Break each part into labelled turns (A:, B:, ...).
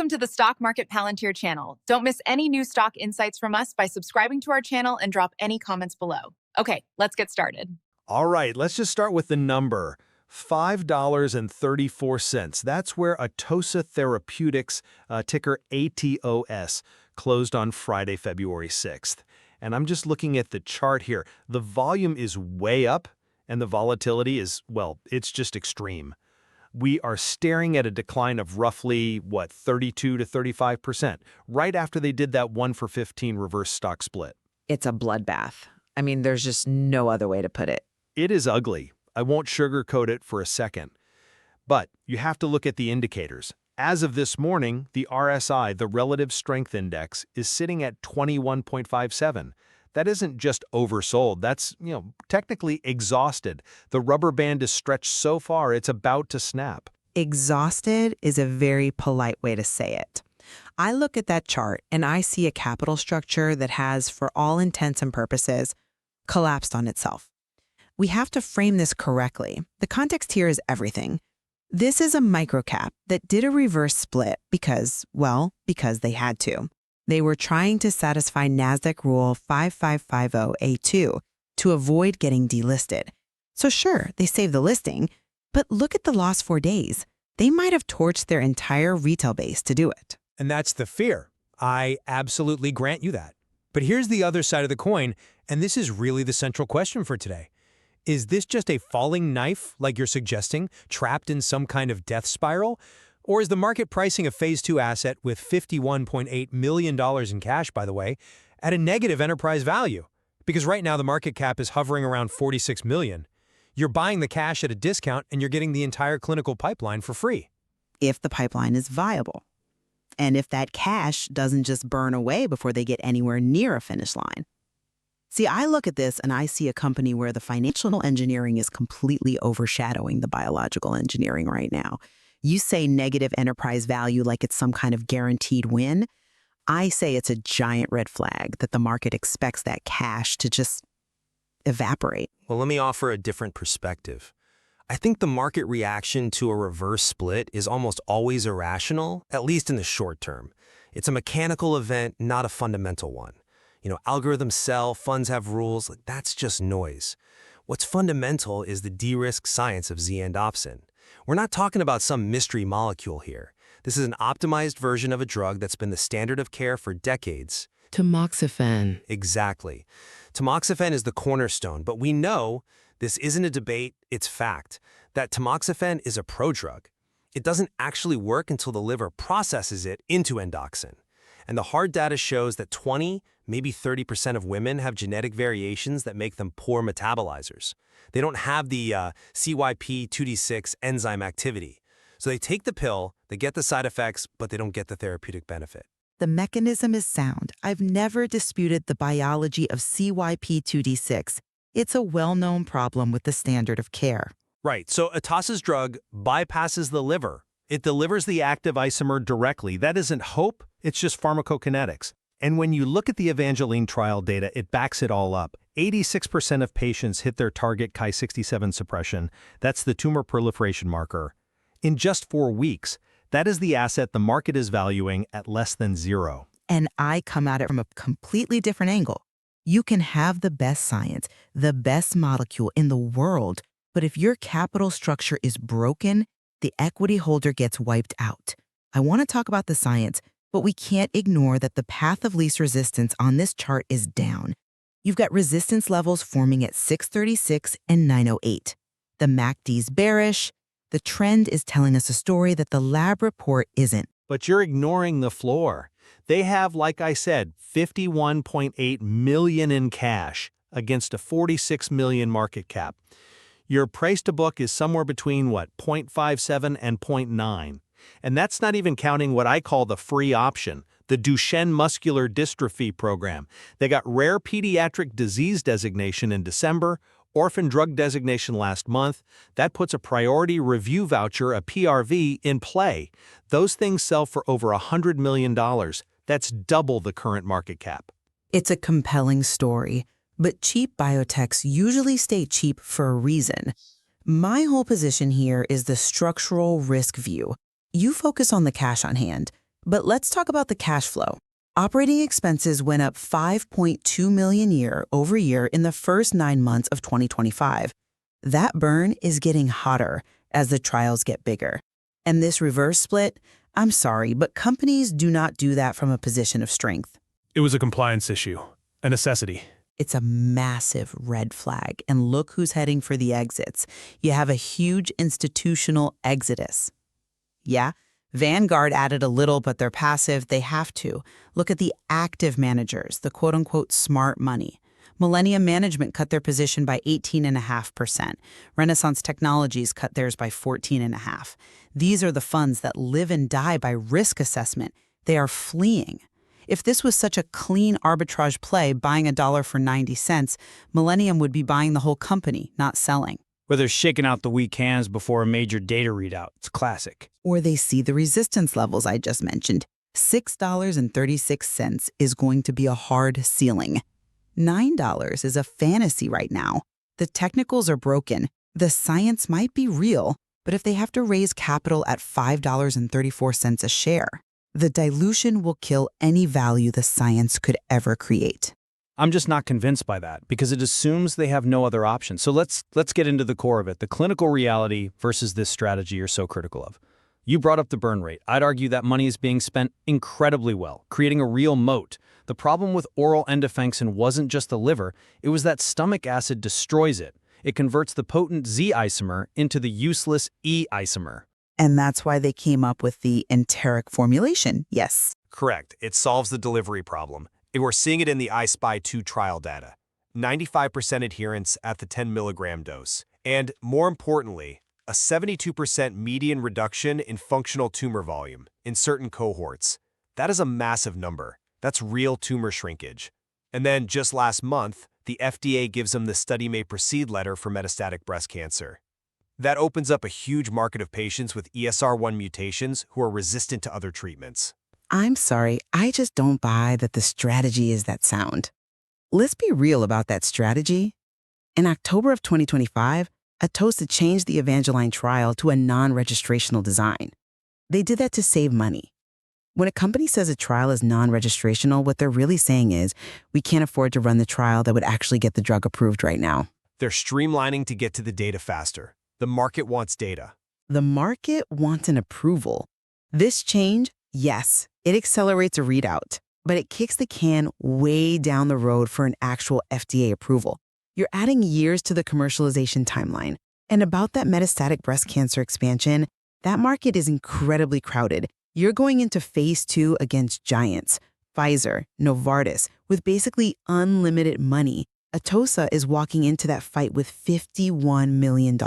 A: Welcome to the Stock Market Palantir channel. Don't miss any new stock insights from us by subscribing to our channel and drop any comments below. Okay, let's get started.
B: All right, let's just start with the number. $5.34. That's where ATOS Therapeutics, ticker ATOS, closed on Friday, February 6th. And I'm just looking at the chart here. The volume is way up, and the volatility is, well, it's just extreme. We are staring at a decline of roughly, 32 to 35%, right after they did that 1-for-15 reverse stock split.
C: It's a bloodbath. I mean, there's just no other way to put it.
B: It is ugly. I won't sugarcoat it for a second. But you have to look at the indicators. As of this morning, the RSI, the Relative Strength Index, is sitting at 21.57. That isn't just oversold. That's, technically exhausted. The rubber band is stretched so far, it's about to snap.
C: Exhausted is a very polite way to say it. I look at that chart and I see a capital structure that has, for all intents and purposes, collapsed on itself. We have to frame this correctly. The context here is everything. This is a microcap that did a reverse split because they had to. They were trying to satisfy NASDAQ Rule 5550A2 to avoid getting delisted. So sure, they saved the listing, but look at the last 4 days. They might have torched their entire retail base to do it.
D: And that's the fear. I absolutely grant you that. But here's the other side of the coin, and this is really the central question for today. Is this just a falling knife, like you're suggesting, trapped in some kind of death spiral? Or is the market pricing a Phase 2 asset with $51.8 million in cash, by the way, at a negative enterprise value? Because right now the market cap is hovering around $46 million. You're buying the cash at a discount and you're getting the entire clinical pipeline for free.
C: If the pipeline is viable. And if that cash doesn't just burn away before they get anywhere near a finish line. See, I look at this and I see a company where the financial engineering is completely overshadowing the biological engineering right now. You say negative enterprise value like it's some kind of guaranteed win. I say it's a giant red flag that the market expects that cash to just evaporate.
E: Well, let me offer a different perspective. I think the market reaction to a reverse split is almost always irrational, at least in the short term. It's a mechanical event, not a fundamental one. Algorithms sell, funds have rules, that's just noise. What's fundamental is the de-risk science of Z-endopsin. We're not talking about some mystery molecule here. This is an optimized version of a drug that's been the standard of care for decades.
F: Tamoxifen.
E: Exactly. Tamoxifen is the cornerstone, but we know, this isn't a debate, it's fact, that tamoxifen is a prodrug. It doesn't actually work until the liver processes it into endoxin. And the hard data shows that 20, maybe 30% of women have genetic variations that make them poor metabolizers. They don't have the CYP2D6 enzyme activity. So they take the pill, they get the side effects, but they don't get the therapeutic benefit.
C: The mechanism is sound. I've never disputed the biology of CYP2D6. It's a well-known problem with the standard of care.
B: Right, so ATOS's drug bypasses the liver. It delivers the active isomer directly. That isn't hope, it's just pharmacokinetics. And when you look at the Evangeline trial data, it backs it all up. 86% of patients hit their target Ki-67 suppression. That's the tumor proliferation marker. In just 4 weeks, that is the asset the market is valuing at less than zero.
C: And I come at it from a completely different angle. You can have the best science, the best molecule in the world, but if your capital structure is broken, the equity holder gets wiped out. I want to talk about the science, but we can't ignore that the path of least resistance on this chart is down. You've got resistance levels forming at 636 and 908. The MACD's bearish. The trend is telling us a story that the lab report isn't.
B: But you're ignoring the floor. They have, like I said, $51.8 million in cash against a $46 million market cap. Your price to book is somewhere between, 0.57 and 0.9. And that's not even counting what I call the free option, the Duchenne Muscular Dystrophy program. They got rare pediatric disease designation in December, orphan drug designation last month. That puts a priority review voucher, a PRV, in play. Those things sell for over $100 million. That's double the current market cap.
C: It's a compelling story, but cheap biotechs usually stay cheap for a reason. My whole position here is the structural risk view. You focus on the cash on hand. But let's talk about the cash flow. Operating expenses went up $5.2 million year-over-year in the first 9 months of 2025. That burn is getting hotter as the trials get bigger. And this reverse split, I'm sorry, but companies do not do that from a position of strength.
B: It was a compliance issue, a necessity.
C: It's a massive red flag. And look who's heading for the exits. You have a huge institutional exodus. Yeah, Vanguard added a little, but they're passive. They have to. Look at the active managers, the quote-unquote smart money. Millennium Management cut their position by 18.5%. Renaissance Technologies cut theirs by 14.5%. These are the funds that live and die by risk assessment. They are fleeing. If this was such a clean arbitrage play, buying a dollar for 90 cents, Millennium would be buying the whole company, not selling.
F: Where they're shaking out the weak hands before a major data readout. It's classic.
C: Or they see the resistance levels I just mentioned. $6.36 is going to be a hard ceiling. $9 is a fantasy right now. The technicals are broken. The science might be real, but if they have to raise capital at $5.34 a share, the dilution will kill any value the science could ever create.
F: I'm just not convinced by that because it assumes they have no other option. So let's get into the core of it, the clinical reality versus this strategy you're so critical of. You brought up the burn rate. I'd argue that money is being spent incredibly well, creating a real moat. The problem with oral endofenxin wasn't just the liver, it was that stomach acid destroys it. It converts the potent Z isomer into the useless E isomer.
C: And that's why they came up with the enteric formulation, yes.
E: Correct. It solves the delivery problem. We're seeing it in the I-SPY 2 trial data. 95% adherence at the 10 milligram dose. And more importantly, a 72% median reduction in functional tumor volume in certain cohorts. That is a massive number. That's real tumor shrinkage. And then just last month, the FDA gives them the study may proceed letter for metastatic breast cancer. That opens up a huge market of patients with ESR1 mutations who are resistant to other treatments.
C: I'm sorry, I just don't buy that the strategy is that sound. Let's be real about that strategy. In October of 2025, ATOS changed the Evangeline trial to a non-registrational design. They did that to save money. When a company says a trial is non-registrational, what they're really saying is, we can't afford to run the trial that would actually get the drug approved right now.
E: They're streamlining to get to the data faster. The market wants data.
C: The market wants an approval. This change, yes, it accelerates a readout, but it kicks the can way down the road for an actual FDA approval. You're adding years to the commercialization timeline. And about that metastatic breast cancer expansion, that market is incredibly crowded. You're going into phase 2 against giants, Pfizer, Novartis, with basically unlimited money. ATOS is walking into that fight with $51 million.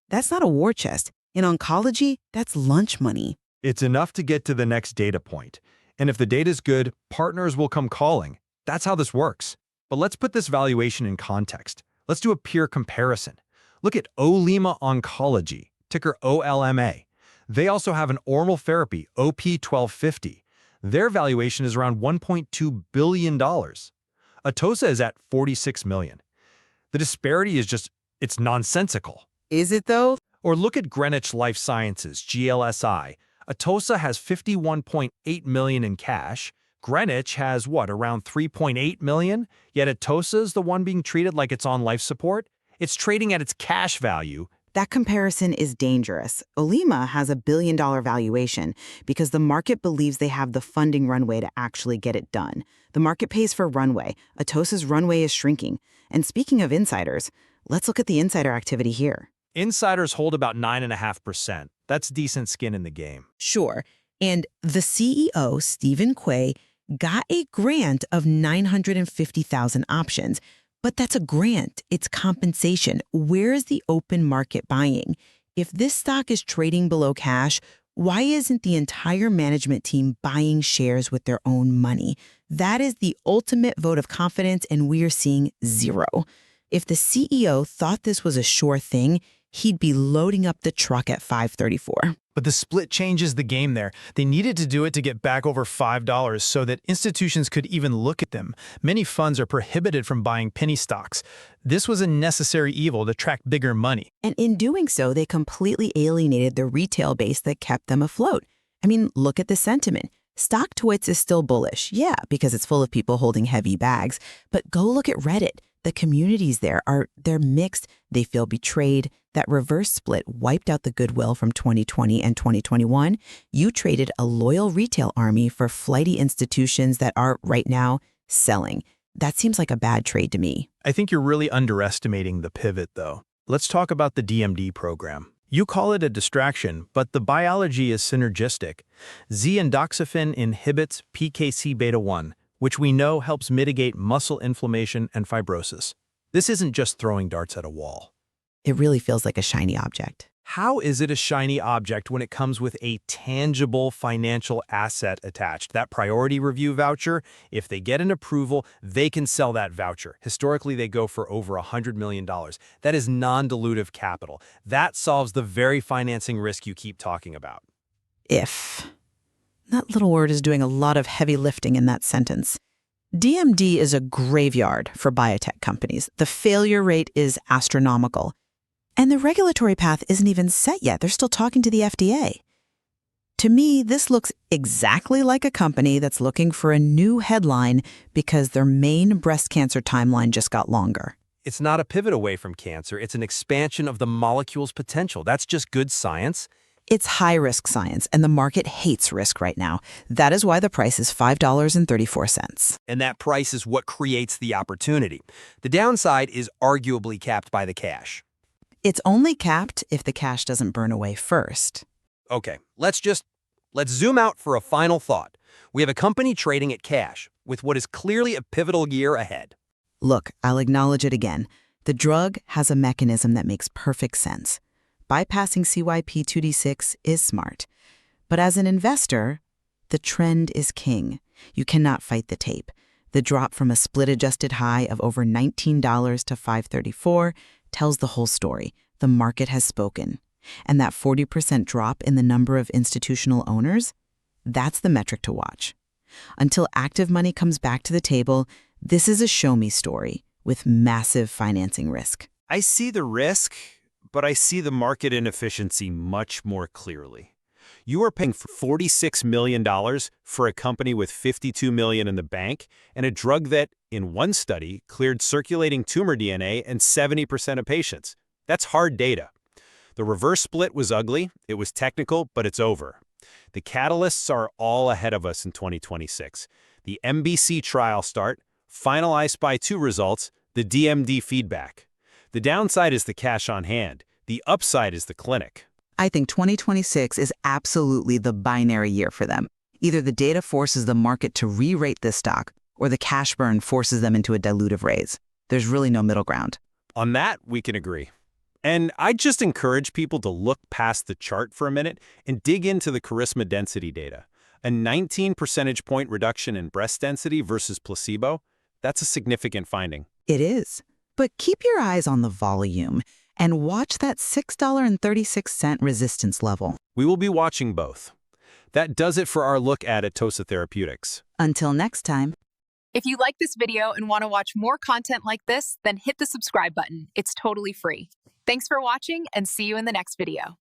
C: That's not a war chest. In oncology, that's lunch money.
B: It's enough to get to the next data point. And if the data's good, partners will come calling. That's how this works. But let's put this valuation in context. Let's do a peer comparison. Look at Olema Oncology, ticker OLMA. They also have an oral therapy, OP1250. Their valuation is around $1.2 billion. ATOS is at $46 million. The disparity is just, it's nonsensical.
C: Is it though?
B: Or look at Greenwich Life Sciences, GLSI. ATOS has $51.8 million in cash. Greenwich has, around $3.8 million? Yet ATOS is the one being treated like it's on life support? It's trading at its cash value.
C: That comparison is dangerous. Olema has a $1 billion valuation because the market believes they have the funding runway to actually get it done. The market pays for runway. ATOS's runway is shrinking. And speaking of insiders, let's look at the insider activity here.
B: Insiders hold about 9.5%. That's decent skin in the game.
C: Sure. And the CEO, Stephen Quay, got a grant of 950,000 options. But that's a grant. It's compensation. Where is the open market buying? If this stock is trading below cash, why isn't the entire management team buying shares with their own money? That is the ultimate vote of confidence, and we're seeing zero. If the CEO thought this was a sure thing, he'd be loading up the truck at $5.34.
G: But the split changes the game there. They needed to do it to get back over $5 so that institutions could even look at them. Many funds are prohibited from buying penny stocks. This was a necessary evil to attract bigger money.
C: And in doing so, they completely alienated the retail base that kept them afloat. I mean, look at the sentiment. StockTwits is still bullish, yeah, because it's full of people holding heavy bags. But go look at Reddit. The communities there they're mixed. They feel betrayed. That reverse split wiped out the goodwill from 2020 and 2021. You traded a loyal retail army for flighty institutions that are, right now, selling. That seems like a bad trade to me.
G: I think you're really underestimating the pivot, though. Let's talk about the DMD program. You call it a distraction, but the biology is synergistic. Z-endoxifen inhibits PKC beta 1, which we know helps mitigate muscle inflammation and fibrosis. This isn't just throwing darts at a wall.
C: It really feels like a shiny object.
B: How is it a shiny object when it comes with a tangible financial asset attached? That priority review voucher, if they get an approval, they can sell that voucher. Historically, they go for over $100 million. That is non-dilutive capital. That solves the very financing risk you keep talking about.
C: If. That little word is doing a lot of heavy lifting in that sentence. DMD is a graveyard for biotech companies. The failure rate is astronomical. And the regulatory path isn't even set yet. They're still talking to the FDA. To me, this looks exactly like a company that's looking for a new headline because their main breast cancer timeline just got longer.
E: It's not a pivot away from cancer. It's an expansion of the molecule's potential. That's just good science.
C: It's high-risk science, and the market hates risk right now. That is why the price is $5.34.
E: And that price is what creates the opportunity. The downside is arguably capped by the cash.
C: It's only capped if the cash doesn't burn away first.
E: Okay, let's zoom out for a final thought. We have a company trading at cash with what is clearly a pivotal year ahead.
C: Look, I'll acknowledge it again. The drug has a mechanism that makes perfect sense. Bypassing CYP2D6 is smart. But as an investor, the trend is king. You cannot fight the tape. The drop from a split-adjusted high of over $19 to $5.34 tells the whole story. The market has spoken. And that 40% drop in the number of institutional owners, that's the metric to watch. Until active money comes back to the table, this is a show-me story with massive financing risk.
B: I see the risk, but I see the market inefficiency much more clearly. You are paying $46 million for a company with $52 million in the bank and a drug that, in one study, cleared circulating tumor DNA in 70% of patients. That's hard data. The reverse split was ugly, it was technical, but it's over. The catalysts are all ahead of us in 2026. The MBC trial start, final I-SPY2 results, the DMD feedback. The downside is the cash on hand. The upside is the clinic.
C: I think 2026 is absolutely the binary year for them. Either the data forces the market to re-rate this stock, or the cash burn forces them into a dilutive raise. There's really no middle ground.
B: On that, we can agree. And I'd just encourage people to look past the chart for a minute and dig into the charisma density data. A 19 percentage point reduction in breast density versus placebo, that's a significant finding.
C: It is. But keep your eyes on the volume and watch that $6.36 resistance level.
B: We will be watching both. That does it for our look at ATOS Therapeutics.
C: Until next time.
A: If you like this video and want to watch more content like this, then hit the subscribe button. It's totally free. Thanks for watching and see you in the next video.